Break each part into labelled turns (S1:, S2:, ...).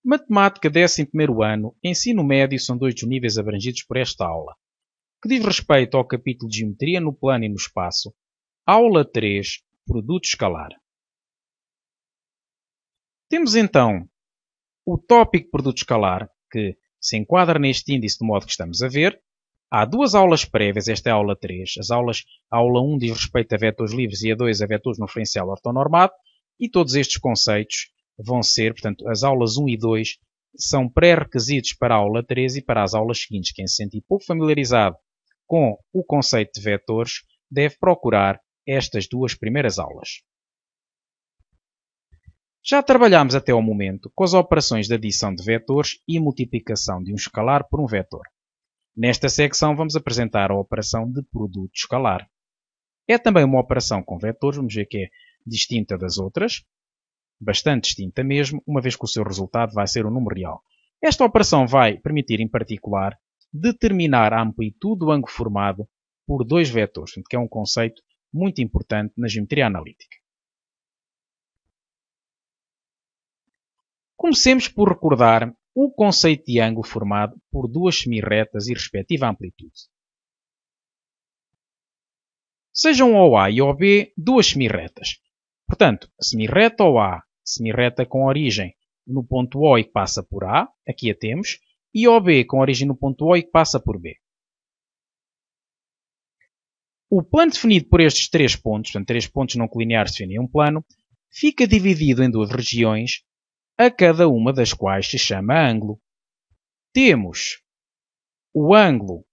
S1: Matemática 11º ano, ensino médio são dois dos níveis abrangidos por esta aula, que diz respeito ao capítulo de Geometria no plano e no espaço, aula 3, produto escalar. Temos então o tópico produto escalar, que se enquadra neste índice do modo que estamos a ver. Há duas aulas prévias, esta é a aula 3. A aula 1 diz respeito a vetores livres e a 2 a vetores no referencial ortonormado, e todos estes conceitos vão ser, portanto, as aulas 1 e 2 são pré-requisitos para a aula 3 e para as aulas seguintes. Quem se sentir pouco familiarizado com o conceito de vetores deve procurar estas duas primeiras aulas. Já trabalhámos até ao momento com as operações de adição de vetores e multiplicação de um escalar por um vetor. Nesta secção vamos apresentar a operação de produto escalar. É também uma operação com vetores, vamos ver que é distinta das outras, bastante distinta mesmo, uma vez que o seu resultado vai ser um número real. Esta operação vai permitir, em particular, determinar a amplitude do ângulo formado por dois vetores, que é um conceito muito importante na geometria analítica. Comecemos por recordar o conceito de ângulo formado por duas semirretas e respectiva amplitude. Sejam OA e OB duas semirretas. Portanto, a semirreta OA, semirreta com origem no ponto O e que passa por A, aqui a temos, e OB com origem no ponto O e que passa por B. O plano definido por estes três pontos, portanto, três pontos não colineares definem um plano, fica dividido em duas regiões, a cada uma das quais se chama ângulo. Temos o ângulo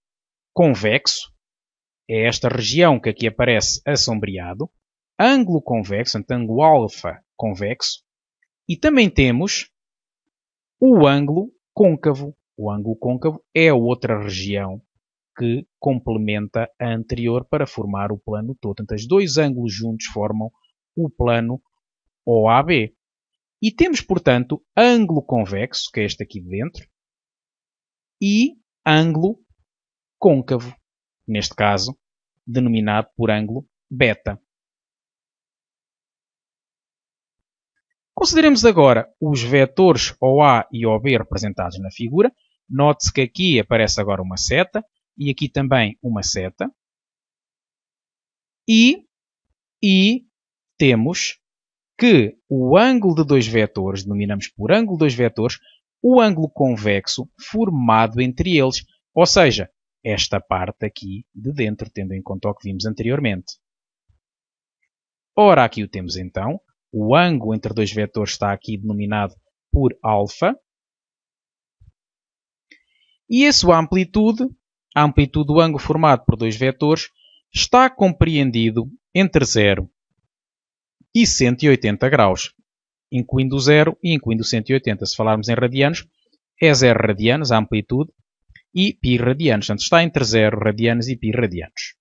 S1: convexo, é esta região que aqui aparece assombreado, ângulo convexo, portanto, ângulo alfa convexo, e também temos o ângulo côncavo. O ângulo côncavo é a outra região que complementa a anterior para formar o plano todo. Portanto, os dois ângulos juntos formam o plano OAB. E temos, portanto, ângulo convexo, que é este aqui de dentro, e ângulo côncavo, neste caso, denominado por ângulo beta. Consideremos agora os vetores OA e OB representados na figura. Note-se que aqui aparece agora uma seta e aqui também uma seta. E temos que o ângulo de dois vetores, denominamos por ângulo de dois vetores, o ângulo convexo formado entre eles, ou seja, esta parte aqui de dentro, tendo em conta o que vimos anteriormente. Ora, aqui o temos então. O ângulo entre dois vetores está aqui denominado por alfa. E a sua amplitude do ângulo formado por dois vetores, está compreendido entre 0 e 180 graus, incluindo o 0 e incluindo o 180. Se falarmos em radianos, é 0 radianos a amplitude e π radianos. Portanto, está entre 0 radianos e π radianos.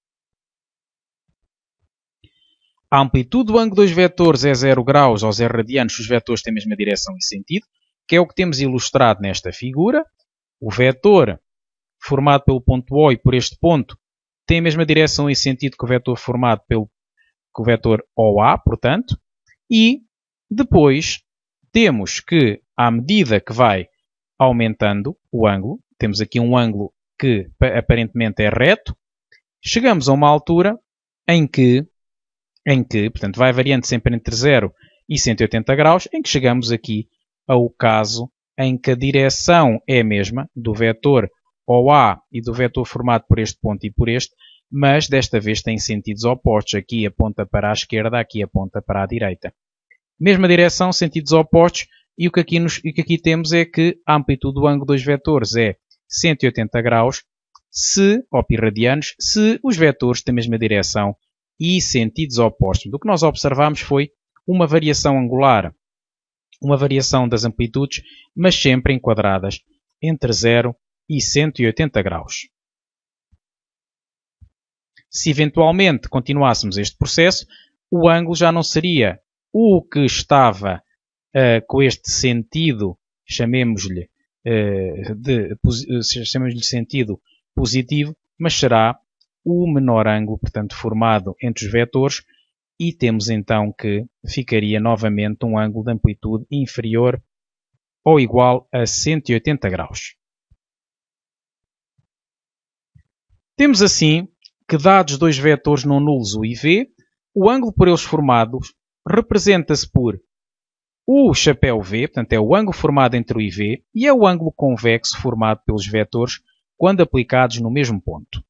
S1: A amplitude do ângulo dos vetores é 0 graus ou 0 radianos se os vetores têm a mesma direção e sentido, que é o que temos ilustrado nesta figura. O vetor formado pelo ponto O e por este ponto tem a mesma direção e sentido que o vetor formado pelo vetor OA, portanto, e depois temos que, à medida que vai aumentando o ângulo, temos aqui um ângulo que aparentemente é reto, chegamos a uma altura em que, portanto, vai variando sempre entre 0 e 180 graus, em que chegamos aqui ao caso em que a direção é a mesma do vetor OA e do vetor formado por este ponto e por este, mas desta vez tem sentidos opostos. Aqui aponta para a esquerda, aqui aponta para a direita. Mesma direção, sentidos opostos, e o que aqui temos é que a amplitude do ângulo dos vetores é 180 graus, ou π radianos, se os vetores têm a mesma direção e sentidos opostos. O que nós observamos foi uma variação angular, uma variação das amplitudes, mas sempre enquadradas entre 0 e 180 graus. Se eventualmente continuássemos este processo, o ângulo já não seria o que estava com este sentido, chamemos-lhe sentido positivo, mas será o menor ângulo, portanto, formado entre os vetores, e temos então que ficaria novamente um ângulo de amplitude inferior ou igual a 180 graus. Temos assim que, dados dois vetores não nulos U e V, o ângulo por eles formados representa-se por o chapéu V, portanto é o ângulo formado entre o IV, e é o ângulo convexo formado pelos vetores quando aplicados no mesmo ponto.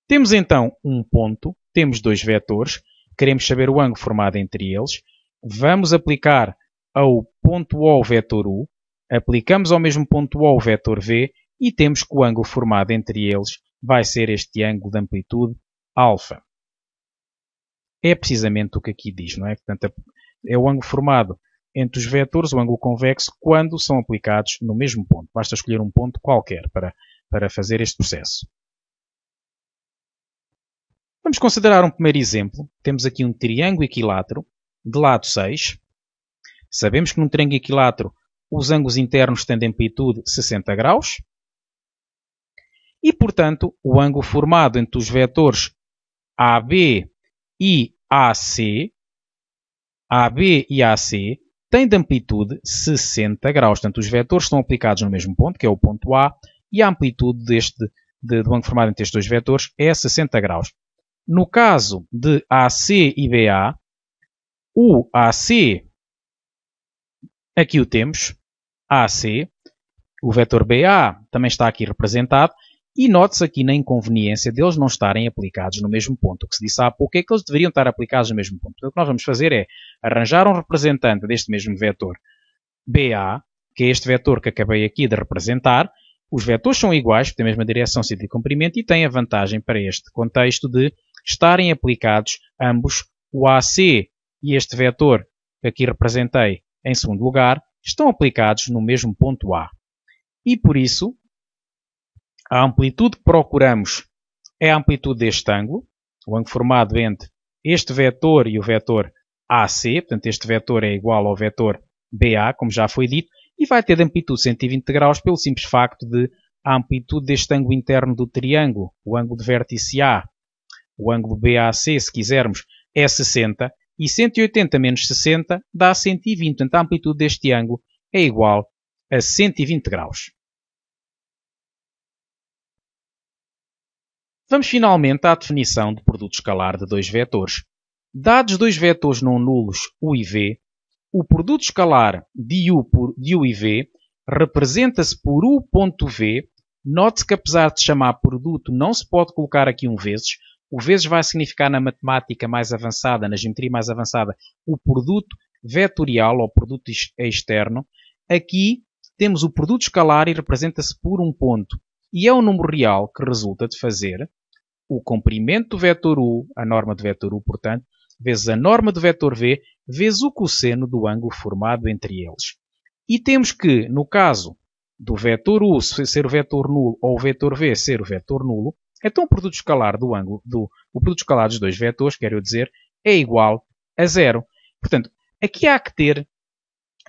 S1: Temos então um ponto, temos dois vetores, queremos saber o ângulo formado entre eles, vamos aplicar ao ponto O o vetor U, aplicamos ao mesmo ponto O o vetor V e temos que o ângulo formado entre eles vai ser este ângulo de amplitude alfa. É precisamente o que aqui diz, não é? Portanto, é o ângulo formado entre os vetores, o ângulo convexo, quando são aplicados no mesmo ponto. Basta escolher um ponto qualquer para fazer este processo. Vamos considerar um primeiro exemplo. Temos aqui um triângulo equilátero de lado 6. Sabemos que num triângulo equilátero os ângulos internos têm de amplitude 60 graus. E, portanto, o ângulo formado entre os vetores AB e AC tem de amplitude 60 graus. Portanto, os vetores estão aplicados no mesmo ponto, que é o ponto A, e a amplitude do ângulo formado entre estes dois vetores é 60 graus. No caso de AC e BA, o AC, aqui o temos, AC, o vetor BA também está aqui representado, e note-se aqui na inconveniência deles não estarem aplicados no mesmo ponto. O que se disse há pouco é que eles deveriam estar aplicados no mesmo ponto. Então, o que nós vamos fazer é arranjar um representante deste mesmo vetor BA, que é este vetor que acabei aqui de representar. Os vetores são iguais, têm a mesma direção, sentido e comprimento, e têm a vantagem para este contexto de estarem aplicados ambos, o AC e este vetor que aqui representei em segundo lugar, estão aplicados no mesmo ponto A. E por isso, a amplitude que procuramos é a amplitude deste ângulo, o ângulo formado entre este vetor e o vetor AC, portanto este vetor é igual ao vetor BA, como já foi dito, e vai ter de amplitude 120 graus pelo simples facto de a amplitude deste ângulo interno do triângulo, o ângulo de vértice A, o ângulo BAC, se quisermos, é 60, e 180 menos 60 dá 120, portanto a amplitude deste ângulo é igual a 120 graus. Vamos finalmente à definição de produto escalar de dois vetores. Dados dois vetores não nulos U e V, o produto escalar de U e V representa-se por U.V. Note-se que apesar de se chamar produto, não se pode colocar aqui um vezes. O vezes vai significar na matemática mais avançada, na geometria mais avançada, o produto vetorial ou produto externo. Aqui temos o produto escalar e representa-se por um ponto. E é o número real que resulta de fazer o comprimento do vetor U, a norma do vetor U, portanto, vezes a norma do vetor V, vezes o cosseno do ângulo formado entre eles. E temos que, no caso do vetor U ser o vetor nulo ou o vetor V ser o vetor nulo, então o produto escalar do ângulo, o produto escalar dos dois vetores, quero dizer, é igual a zero. Portanto, aqui há que ter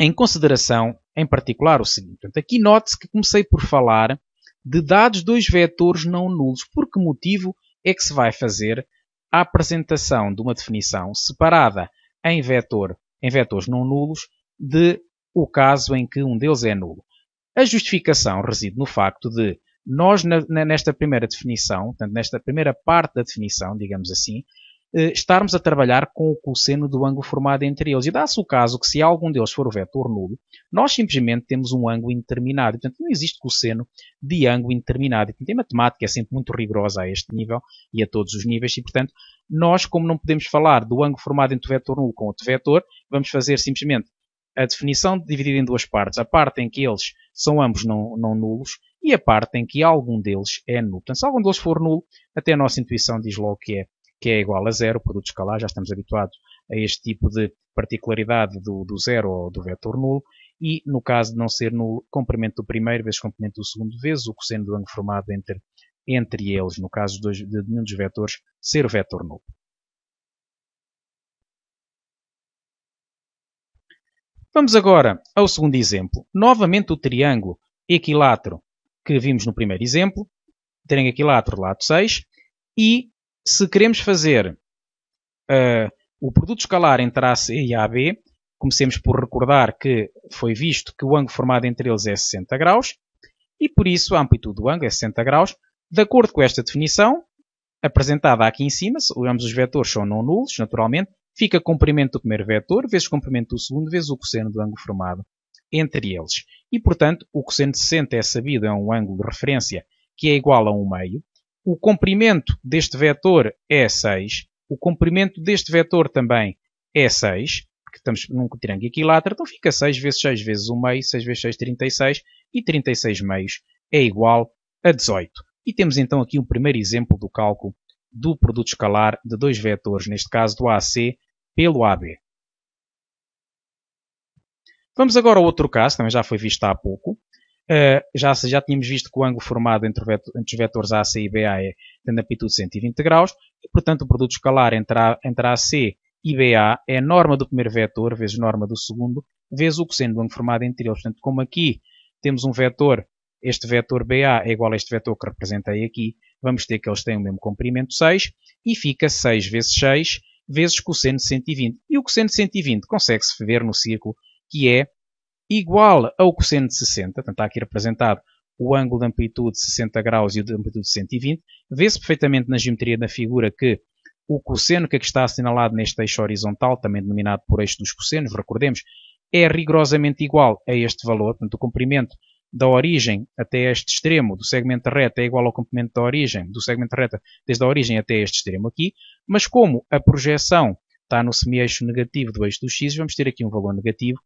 S1: em consideração, em particular, o seguinte. Portanto, aqui note-se que comecei por falar de dados dois vetores não nulos. Por que motivo é que se vai fazer a apresentação de uma definição separada em vetores não nulos de o caso em que um deles é nulo? A justificação reside no facto de nós, nesta primeira definição, portanto, nesta primeira parte da definição, digamos assim, estarmos a trabalhar com o cosseno do ângulo formado entre eles. E dá-se o caso que se algum deles for o vetor nulo, nós simplesmente temos um ângulo indeterminado. Portanto, não existe cosseno de ângulo indeterminado. Portanto, a matemática é sempre muito rigorosa a este nível e a todos os níveis. E, portanto, nós, como não podemos falar do ângulo formado entre o vetor nulo com outro vetor, vamos fazer simplesmente a definição dividida em duas partes. A parte em que eles são ambos não nulos e a parte em que algum deles é nulo. Portanto, se algum deles for nulo, até a nossa intuição diz logo que é igual a zero, o produto escalar. Já estamos habituados a este tipo de particularidade do zero ou do vetor nulo. E, no caso de não ser nulo, comprimento do primeiro vezes comprimento do segundo vezes o cosseno do ângulo formado entre eles, no caso de nenhum dos vetores, ser o vetor nulo. Vamos agora ao segundo exemplo. Novamente o triângulo equilátero que vimos no primeiro exemplo. Triângulo equilátero lado 6. E se queremos fazer o produto escalar entre AC e AB, comecemos por recordar que foi visto que o ângulo formado entre eles é 60 graus e, por isso, a amplitude do ângulo é 60 graus. De acordo com esta definição, apresentada aqui em cima, ambos os vetores são não nulos, naturalmente, fica comprimento do primeiro vetor vezes comprimento do segundo vezes o cosseno do ângulo formado entre eles. E, portanto, o cosseno de 60 é sabido, é um ângulo de referência que é igual a 1/2. O comprimento deste vetor é 6. O comprimento deste vetor também é 6, porque estamos num triângulo equilátero, então fica 6 vezes 6 vezes 1/2, 6 vezes 6, 36, e 36 meios é igual a 18. E temos então aqui um primeiro exemplo do cálculo do produto escalar de dois vetores, neste caso do AC pelo AB. Vamos agora ao outro caso, também já foi visto há pouco. Já tínhamos visto que o ângulo formado entre os vetores AC e BA é de amplitude 120 graus, e portanto o produto escalar entre AC e BA é a norma do primeiro vetor vezes norma do segundo, vezes o cosseno do ângulo formado entre eles. Portanto, como aqui temos um vetor, este vetor BA é igual a este vetor que representei aqui, vamos ter que eles têm o mesmo comprimento 6, e fica 6 vezes 6 vezes cosseno de 120. E o cosseno de 120 consegue-se ver no círculo, que é igual ao cosseno de 60, portanto está aqui representado o ângulo de amplitude de 60 graus e o de amplitude de 120. Vê-se perfeitamente na geometria da figura que o cosseno que aqui está assinalado neste eixo horizontal, também denominado por eixo dos cossenos, recordemos, é rigorosamente igual a este valor. Portanto, o comprimento da origem até este extremo do segmento reto é igual ao comprimento da origem, do segmento reto desde a origem até este extremo aqui, mas como a projeção está no semi-eixo negativo do eixo dos x, vamos ter aqui um valor negativo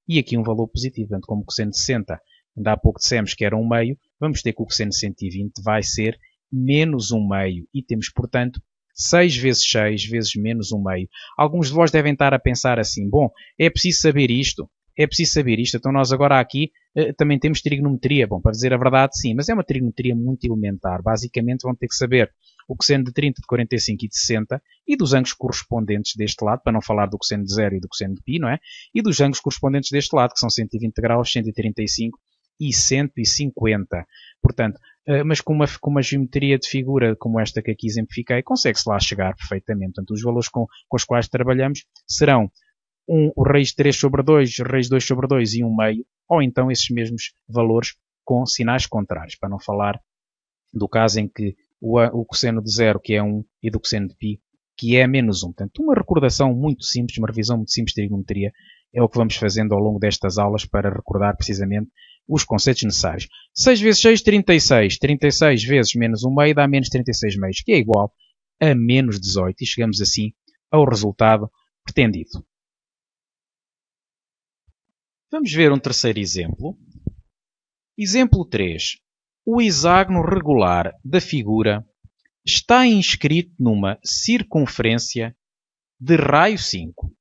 S1: e aqui um valor positivo. Portanto, como o cosseno de 60, ainda há pouco dissemos que era 1/2, vamos ter que o cosseno de 120 vai ser menos 1/2. E temos, portanto, 6 vezes 6 vezes menos 1/2. Alguns de vós devem estar a pensar assim, bom, é preciso saber isto. É preciso saber isto. Então nós agora aqui também temos trigonometria. Bom, para dizer a verdade, sim, mas é uma trigonometria muito elementar. Basicamente vão ter que saber o cosseno de 30, de 45 e de 60 e dos ângulos correspondentes deste lado, para não falar do cosseno de 0 e do cosseno de π, não é? E dos ângulos correspondentes deste lado, que são 120 graus, 135 e 150. Portanto, mas com uma geometria de figura como esta que aqui exemplifiquei, consegue-se lá chegar perfeitamente. Portanto, os valores com os quais trabalhamos serão o raiz de 3 sobre 2, raiz de 2 sobre 2 e 1/2, ou então esses mesmos valores com sinais contrários, para não falar do caso em que o cosseno de 0, que é 1, e do cosseno de π, que é menos 1. Portanto, uma recordação muito simples, uma revisão muito simples de trigonometria, é o que vamos fazendo ao longo destas aulas para recordar precisamente os conceitos necessários. 6 vezes 6, 36. 36 vezes menos 1/2 dá menos 36 meios, que é igual a menos 18. E chegamos assim ao resultado pretendido. Vamos ver um terceiro exemplo. Exemplo 3. O hexágono regular da figura está inscrito numa circunferência de raio 5.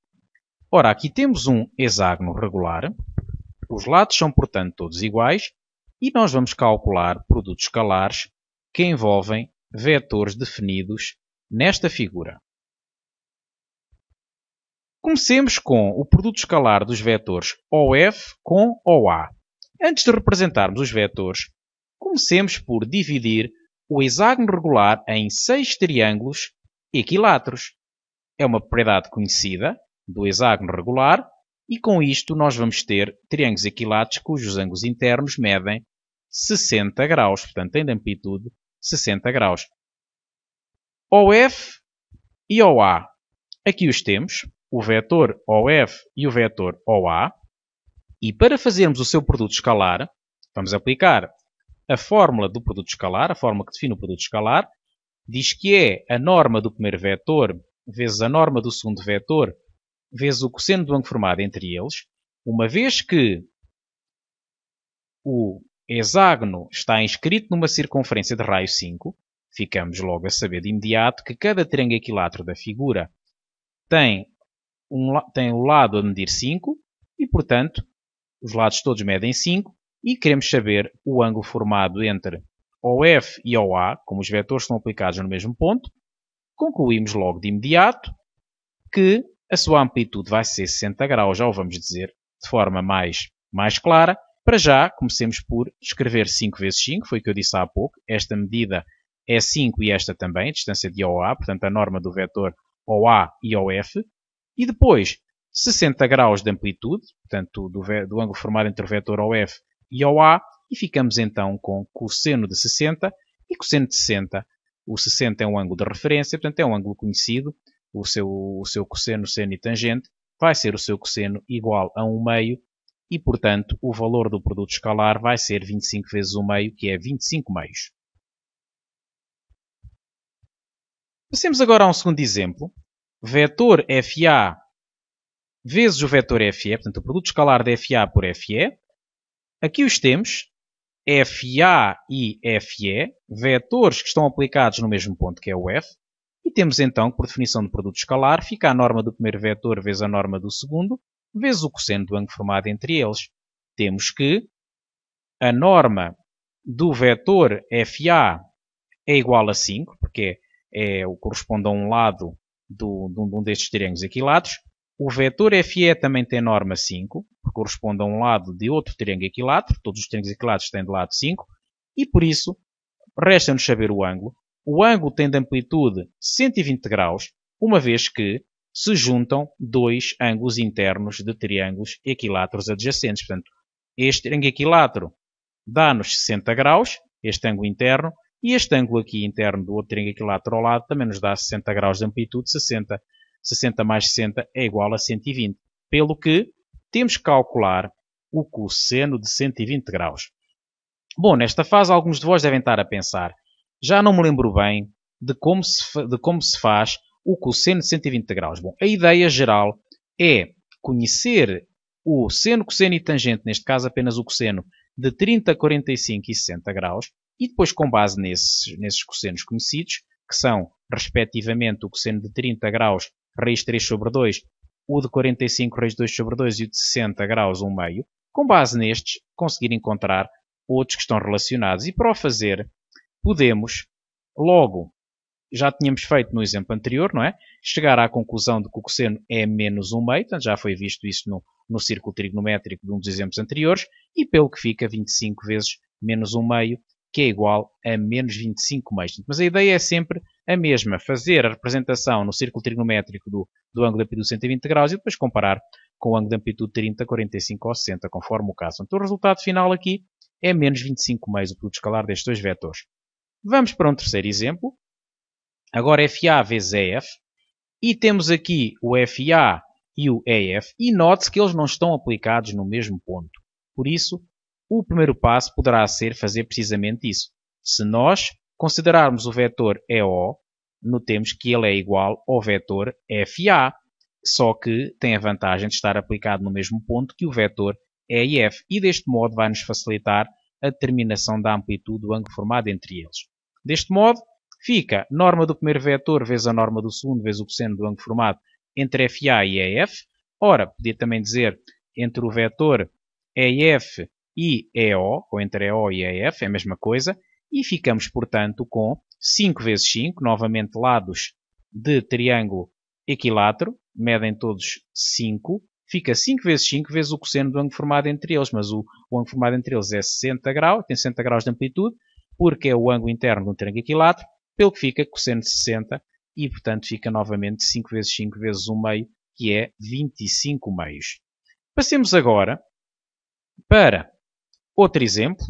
S1: Ora, aqui temos um hexágono regular. Os lados são, portanto, todos iguais. E nós vamos calcular produtos escalares que envolvem vetores definidos nesta figura. Comecemos com o produto escalar dos vetores OF com OA. Antes de representarmos os vetores, comecemos por dividir o hexágono regular em 6 triângulos equiláteros. É uma propriedade conhecida do hexágono regular e com isto nós vamos ter triângulos equiláteros cujos ângulos internos medem 60 graus, portanto têm de amplitude 60 graus. OF e OA. Aqui os temos, o vetor OF e o vetor OA. E para fazermos o seu produto escalar, vamos aplicar a fórmula do produto escalar, a fórmula que define o produto escalar, diz que é a norma do primeiro vetor vezes a norma do segundo vetor vezes o cosseno do ângulo formado entre eles, uma vez que o hexágono está inscrito numa circunferência de raio 5, ficamos logo a saber de imediato que cada triângulo equilátero da figura tem o lado a medir 5 e, portanto, os lados todos medem 5 e queremos saber o ângulo formado entre OF e OA, como os vetores estão aplicados no mesmo ponto, concluímos logo de imediato que a sua amplitude vai ser 60 graus, já o vamos dizer de forma mais clara. Para já, comecemos por escrever 5 vezes 5, foi o que eu disse há pouco. Esta medida é 5 e esta também, a distância de OA, portanto a norma do vetor OA e OF. E depois 60 graus de amplitude, portanto, do ângulo formado entre o vetor OF e OA, e ficamos então com cosseno de 60 e cosseno de 60. O 60 é um ângulo de referência, portanto, é um ângulo conhecido. O seu cosseno, seno e tangente vai ser o seu cosseno igual a 1 meio e, portanto, o valor do produto escalar vai ser 25 vezes 1 meio, que é 25 meios. Passemos agora a um segundo exemplo. Vetor FA vezes o vetor FE, portanto, o produto escalar de FA por FE. Aqui os temos, FA e FE, vetores que estão aplicados no mesmo ponto, que é o F. E temos então que, por definição de produto escalar, fica a norma do primeiro vetor vezes a norma do segundo, vezes o cosseno do ângulo formado entre eles. Temos que a norma do vetor FA é igual a 5, porque corresponde a um lado de um destes triângulos equilateros. O vetor FE também tem norma 5, que corresponde a um lado de outro triângulo equilátero. Todos os triângulos equiláteros têm de lado 5. E por isso, resta-nos saber o ângulo. O ângulo tem de amplitude 120 graus, uma vez que se juntam dois ângulos internos de triângulos equiláteros adjacentes. Portanto, este triângulo equilátero dá-nos 60 graus, este ângulo interno, e este ângulo aqui interno do outro triângulo equilátero ao lado também nos dá 60 graus de amplitude. 60 mais 60 é igual a 120. Pelo que temos que calcular o cosseno de 120 graus. Bom, nesta fase alguns de vós devem estar a pensar: já não me lembro bem de como se faz o cosseno de 120 graus. Bom, a ideia geral é conhecer o seno, cosseno e tangente, neste caso apenas o cosseno, de 30, 45 e 60 graus, e depois, com base nesses cossenos conhecidos, que são, respectivamente, o cosseno de 30 graus, raiz 3 sobre 2, o de 45, raiz 2 sobre 2 e o de 60 graus, 1 meio, com base nestes, conseguir encontrar outros que estão relacionados. E para o fazer, podemos, logo, já tínhamos feito no exemplo anterior, não é? Chegar à conclusão de que o cosseno é menos 1 meio, portanto, já foi visto isso no círculo trigonométrico de um dos exemplos anteriores, e pelo que fica 25 vezes menos 1 meio, que é igual a menos 25 meios. Mas a ideia é sempre a mesma, fazer a representação no círculo trigonométrico do ângulo de amplitude de 120 graus e depois comparar com o ângulo de amplitude 30, 45 ou 60, conforme o caso. Então o resultado final aqui é menos 25 meios, o produto escalar destes dois vetores. Vamos para um terceiro exemplo. Agora FA vezes EF. E temos aqui o FA e o EF. E note-se que eles não estão aplicados no mesmo ponto. Por isso, o primeiro passo poderá ser fazer precisamente isso. Se nós considerarmos o vetor EO, notemos que ele é igual ao vetor FA, só que tem a vantagem de estar aplicado no mesmo ponto que o vetor EF, e deste modo vai-nos facilitar a determinação da amplitude do ângulo formado entre eles. Deste modo, fica norma do primeiro vetor vezes a norma do segundo vezes o cosseno do ângulo formado entre FA e EF. Ora, podia também dizer entre o vetor EF e EO, ou entre EO e EF, é a mesma coisa, e ficamos, portanto, com 5 vezes 5, novamente lados de triângulo equilátero, medem todos 5, fica 5 vezes 5 vezes o cosseno do ângulo formado entre eles, mas o ângulo formado entre eles é 60 graus, tem 60 graus de amplitude, porque é o ângulo interno de um triângulo equilátero, pelo que fica cosseno de 60, e, portanto, fica novamente 5 vezes 5 vezes 1 meio, que é 25 meios. Passemos agora para outro exemplo,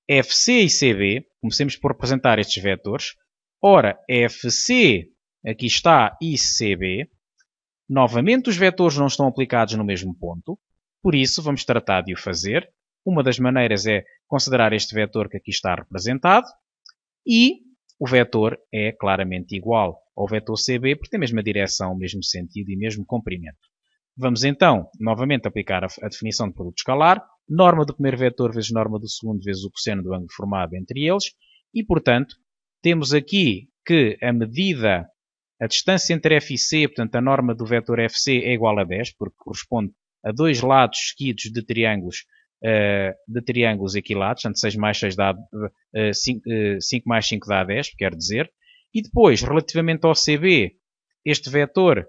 S1: FC e CB. Comecemos por representar estes vetores. Ora, FC, aqui está, e CB. Novamente, os vetores não estão aplicados no mesmo ponto. Por isso, vamos tratar de o fazer. Uma das maneiras é considerar este vetor que aqui está representado. E o vetor é claramente igual ao vetor CB, porque tem a mesma direção, o mesmo sentido e mesmo comprimento. Vamos então, novamente, aplicar a definição de produto escalar. Norma do primeiro vetor vezes norma do segundo vezes o cosseno do ângulo formado entre eles. E, portanto, temos aqui que a distância entre F e C, portanto, a norma do vetor FC é igual a 10, porque corresponde a dois lados seguidos de triângulos equilateros, portanto, 6 mais 6 dá 5 mais 5 dá 10, quer dizer. E depois, relativamente ao CB, este vetor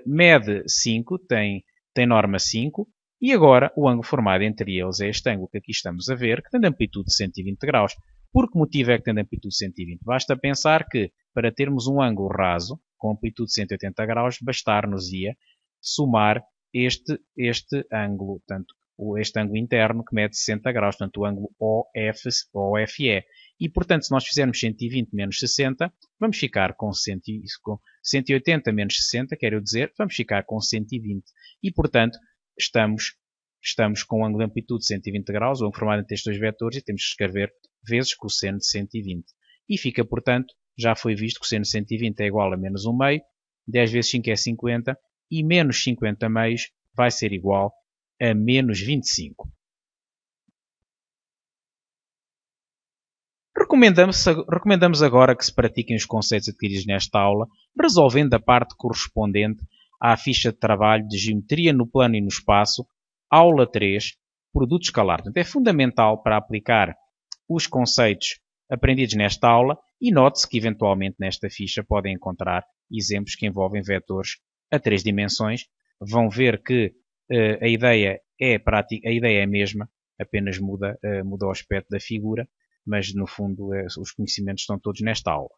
S1: mede 5, tem norma 5, e agora o ângulo formado entre eles é este ângulo que aqui estamos a ver, que tem de amplitude de 120 graus. Por que motivo é que tem de amplitude de 120? Basta pensar que, para termos um ângulo raso, com amplitude de 180 graus, bastar-nos-ia somar este ângulo, portanto, este ângulo interno que mede 60 graus, portanto, o ângulo OFE. E, portanto, se nós fizermos 120 menos 60, vamos ficar com 180 menos 60, quero dizer, vamos ficar com 120. E, portanto, estamos com um ângulo de amplitude de 120 graus, o ângulo formado entre estes dois vetores, e temos que escrever vezes cosseno de 120. E fica, portanto, já foi visto que cosseno de 120 é igual a menos 1 meio, 10 vezes 5 é 50, e menos 50 meios vai ser igual a menos 25. Recomendamos agora que se pratiquem os conceitos adquiridos nesta aula, resolvendo a parte correspondente à ficha de trabalho de Geometria no Plano e no Espaço, aula 3, Produto Escalar. Portanto, é fundamental para aplicar os conceitos aprendidos nesta aula e note-se que, eventualmente, nesta ficha podem encontrar exemplos que envolvem vetores a 3 dimensões. Vão ver que a ideia é a mesma, apenas muda o aspecto da figura, mas no fundo os conhecimentos estão todos nesta aula.